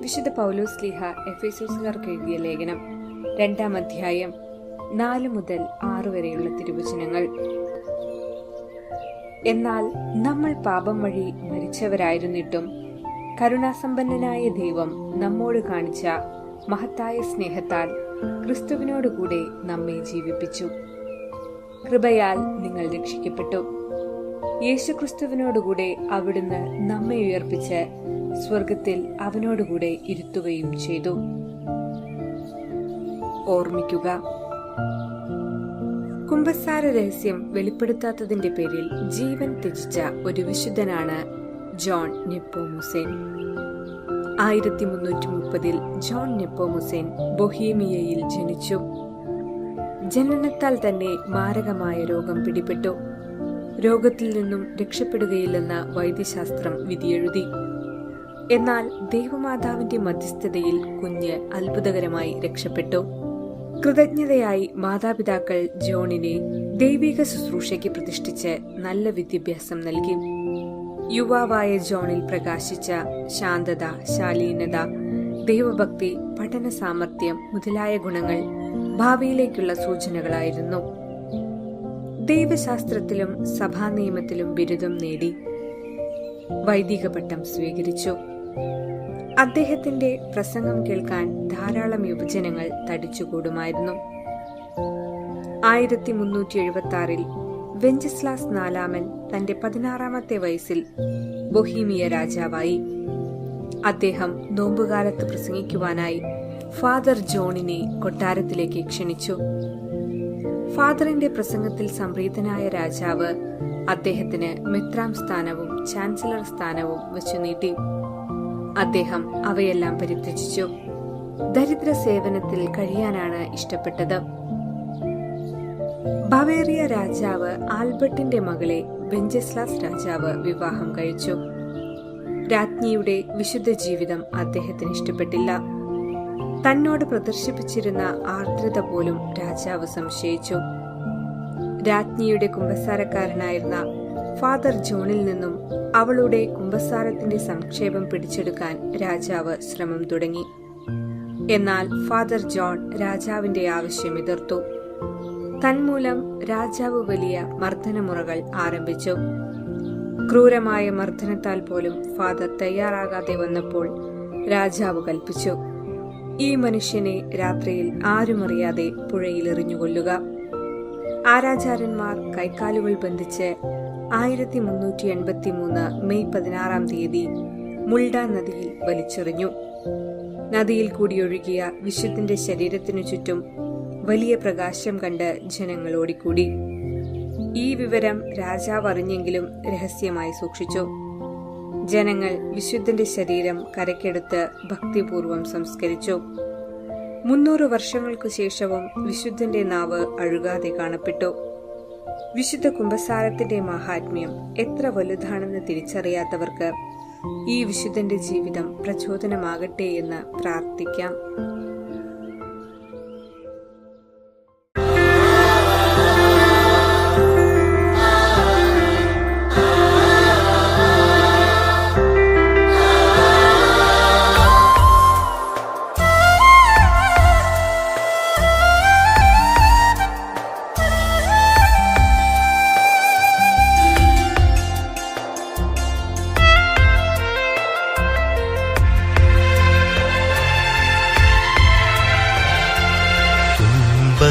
വിശുദ്ധ പൗലോസ് ശ്ലീഹ എഫേസ്യർക്കാർക്ക് എഴുതിയ ലേഖനം 2-ാം അധ്യായം 4 മുതൽ 6 വരെയുള്ള തിരുവചനങ്ങൾ. എന്നാൽ നമ്മൾ പാപം വഴി മരിച്ചവരായിരുന്നിട്ടും കരുണാസമ്പന്നനായ ദൈവം നമ്മോട് കാണിച്ച മഹത്തായ സ്നേഹത്താൽ ക്രിസ്തുവിനോടുകൂടെ നമ്മെ ജീവിപ്പിച്ചു. കൃപയാൽ നിങ്ങൾ രക്ഷിക്കപ്പെട്ടു. യേശുക്രിസ്തുവിനോടുകൂടെ അവിടുന്ന് നമ്മെ ഉയർപ്പിച്ച് സ്വർഗത്തിൽ അവനോടുകൂടെ ഇരുത്തുകയും ചെയ്തു. ഓർമ്മിക്കുക, കുമ്പസാര രഹസ്യം വെളിപ്പെടുത്താത്തതിന്റെ പേരിൽ ജീവൻ ത്യജിച്ച ഒരു വിശുദ്ധനാണ് ജോൺ നെപ്പോമുസേൻ. 1330 ജോൺ നെപ്പോമുസേൻ ബൊഹീമിയയിൽ ജനിച്ചു. ജനനത്താൽ തന്നെ മാരകമായ രോഗം പിടിപെട്ടു. രോഗത്തിൽ നിന്നും രക്ഷപ്പെടുകയില്ലെന്ന വൈദ്യശാസ്ത്രം വിധിയെഴുതി. എന്നാൽ ദൈവമാതാവിന്റെ മധ്യസ്ഥതയിൽ കുഞ്ഞ് അത്ഭുതകരമായി രക്ഷപ്പെട്ടു. കൃതജ്ഞതയായി മാതാപിതാക്കൾ ജോണിനെ ദൈവിക ശുശ്രൂഷയ്ക്ക് പ്രതിഷ്ഠിച്ച് നല്ല വിദ്യാഭ്യാസം നൽകി. യുവാവായ ജോണിൽ പ്രകാശിച്ച ശാന്തത, ശാലീനത, ദൈവഭക്തി, പഠന സാമർഥ്യം മുതലായ ഗുണങ്ങൾ ഭാവിയിലേക്കുള്ള സൂചനകളായിരുന്നു. ദൈവശാസ്ത്രത്തിലും സഭാനിയമത്തിലും ബിരുദം നേടി. വൈദിക പട്ടം സ്വീകരിച്ചു. അദ്ദേഹത്തിന്റെ പ്രസംഗം കേൾക്കാൻ ധാരാളം യുവജനങ്ങൾ തടിച്ചുകൂടുമായിരുന്നു. 1376 വെഞ്ചസ്ലാസ് നാലാമൻ തന്റെ 16-ാമത്തെ വയസ്സിൽ ബൊഹീമിയ രാജാവായി. അദ്ദേഹം നോമ്പുകാലത്ത് പ്രസംഗിക്കുവാനായി ഫാദർ ജോണിനെ കൊട്ടാരത്തിലേക്ക് ക്ഷണിച്ചു. ഫാദറിന്റെ പ്രസംഗത്തിൽ സംപ്രീതനായ രാജാവ് അദ്ദേഹത്തിന് മെത്രാം സ്ഥാനവും ചാൻസലർ സ്ഥാനവും വെച്ചു നീട്ടി. അദ്ദേഹം അവയെല്ലാം പരിത്യജിച്ചു. ദരിദ്ര സേവനത്തിൽ കഴിയാനാണ് ഇഷ്ടപ്പെട്ടത്. ബവേറിയ രാജാവ് ആൽബർട്ടിന്റെ മകളെ വെഞ്ചസ്ലാസ് രാജാവ് വിവാഹം കഴിച്ചു. രാജ്ഞിയുടെ വിശുദ്ധ ജീവിതം അദ്ദേഹത്തിന് ഇഷ്ടപ്പെട്ടില്ല. തന്നോട് പ്രദർശിപ്പിച്ചിരുന്ന ആർദ്രത പോലും രാജാവ് സംശയിച്ചു. രാജ്ഞിയുടെ കുമ്പസാരക്കാരനായിരുന്ന ഫാദർ ജോണിൽ നിന്നും അവളുടെ കുമ്പസാരത്തിന്റെ സംക്ഷേപം പിടിച്ചെടുക്കാൻ രാജാവ് ശ്രമം തുടങ്ങി. എന്നാൽ ഫാദർ ജോൺ രാജാവിന്റെ ആവശ്യം എതിർത്തു. തന്മൂലം രാജാവ് വലിയ മർദ്ദനമുറകൾ ആരംഭിച്ചു. ക്രൂരമായ മർദ്ദനത്താൽ പോലും ഫാദർ തയ്യാറാകാതെ വന്നപ്പോൾ രാജാവ് കൽപ്പിച്ചു, ഈ മനുഷ്യനെ രാത്രിയിൽ ആരുമറിയാതെ പുഴയിൽ എറിഞ്ഞുകൊല്ലുക. ആരാചാരന്മാർ കൈക്കാലുകൾ ബന്ധിച്ച് 1383 മെയ് 16-ാം തീയതി മുൾഡ നദിയിൽ വലിച്ചെറിഞ്ഞു. നദിയിൽ കൂടി ഒഴുകിയ വിശുദ്ധന്റെ ശരീരത്തിനു ചുറ്റും വലിയ പ്രകാശം കണ്ട് ജനങ്ങൾ ഓടിക്കൂടി. ഈ വിവരം രാജാവ് അറിഞ്ഞെങ്കിലും രഹസ്യമായി സൂക്ഷിച്ചു. ജനങ്ങൾ വിശുദ്ധന്റെ ശരീരം കരക്കെടുത്ത് ഭക്തിപൂർവം സംസ്കരിച്ചു. 300 വർഷങ്ങൾക്കു ശേഷവും വിശുദ്ധന്റെ നാവ് അഴുകാതെ കാണപ്പെട്ടു. വിശുദ്ധ കുമ്പസാരത്തിന്റെ മഹാത്മ്യം എത്ര വലുതാണെന്ന് തിരിച്ചറിയാത്തവർക്ക് ഈ വിശുദ്ധന്റെ ജീവിതം പ്രചോദനമാകട്ടെ എന്ന് പ്രാർത്ഥിക്കാം.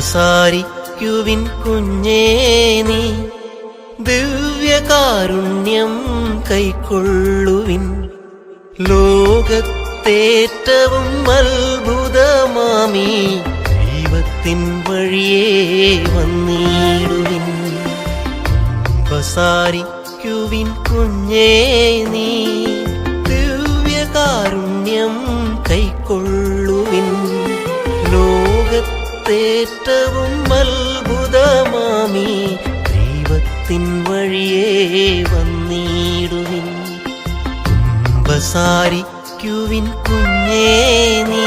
കുമ്പസാരിക്കുവിൻ കുഞ്ഞേ നീ, ദിവ്യകാരുണ്യം കൈക്കൊള്ളുവിൻ. ലോകത്തേറ്റവും അത്ഭുതമാമീ ദൈവത്തിൻ വഴിയേ വന്നിടുവിൻ. കുമ്പസാരിക്കുവിൻ കുഞ്ഞേ നീ, ദിവ്യകാരുണ്യം കൈക്കൊള്ളുവിൻ. ഏറ്റവും അത്ഭുതമാമീ ദൈവത്തിൻ വഴിയേ വന്നിടുവിൻ. കുമ്പസാരിക്കുവിൻ കുഞ്ഞേ നീ.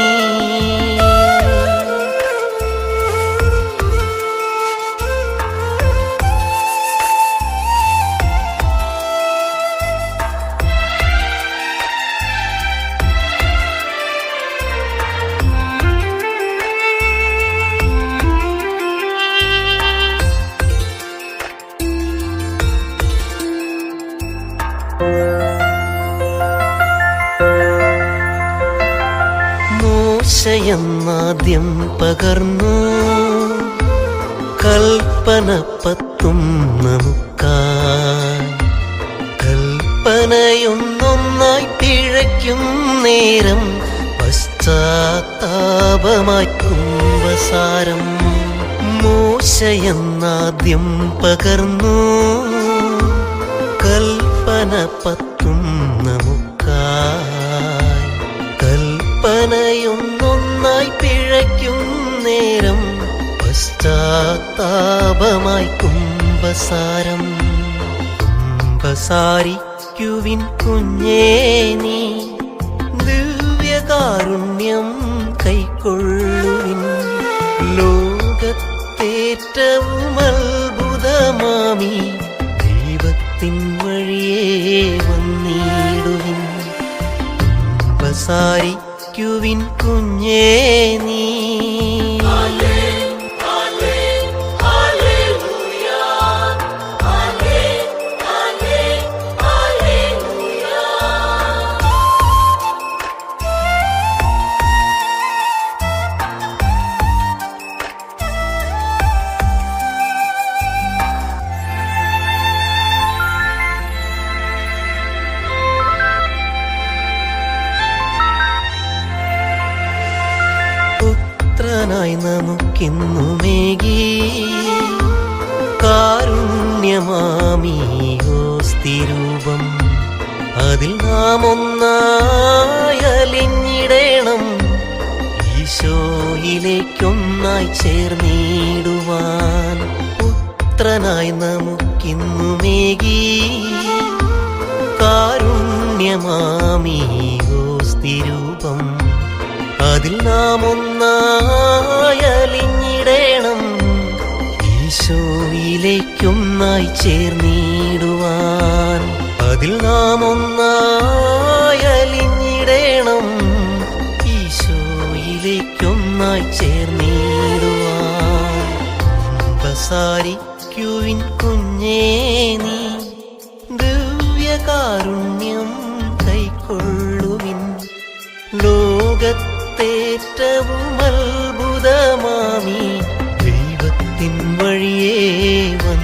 മോശയെന്നാദ്യം പകർന്നു കൽപ്പന പത്തും നമുക്കായി. കൽപ്പനയൊന്നൊന്നായി പിഴയ്ക്കും നേരം പശ്ചാത്താപമായി കുംഭസാരം. മോശയെന്നാദ്യം പകർന്നു കൽപ്പന പത്തും നമുക്കായി. കൽപ്പനയൊന്നൊന്നായി പിഴയ്ക്കും നേരം പശ്ചാത്താപമായി കുംഭസാരം. കുംഭസാരിക്കുവിൻ കുഞ്ഞേ നീ ദിവ്യകാരുണ്യം കൈക്കൊള്ളുവിൻ. ലോകത്തേറ്റവും അത്ഭുതമാമി ദൈവത്തിൻ വഴിയേ വന്നിടുവിൻ. കുംഭസാരിക്കുവിൻ കുഞ്ഞേ നീ. പുത്രനായി നമുക്കിന്നുമേകി കാരുണ്യമാമീയോസ്തിരൂപം. അതിൽ നാം ഒന്നായലിഞ്ഞിടേണം ഈശോയിലേക്കൊന്നായി ചേർന്നിടുവാൻ. പുത്രനായി നമുക്കിന്നുമേകി കാരുണ്യമാമീയോസ്തിരൂപം. അതിൽ നാം ഒന്നായലിഞ്ഞിടേണം ഈശോയിലേക്കൊന്നായി ചേർന്നിടുവാൻ. അതിൽ നാം ഒന്നായലിഞ്ഞിടേണം ഈശോയിലേക്കൊന്നായി ചേർന്നിടുവാൻ. കുംഭസാരിക്കുവിൻ കുഞ്ഞേ നീ ദിവ്യകാരുണ്യം കൈക്കൊള്ളുവിൻ. ലോകത്തേറ്റവും അത്ഭുതമാമി ദൈവത്തിൻ വഴിയേ വന്നു.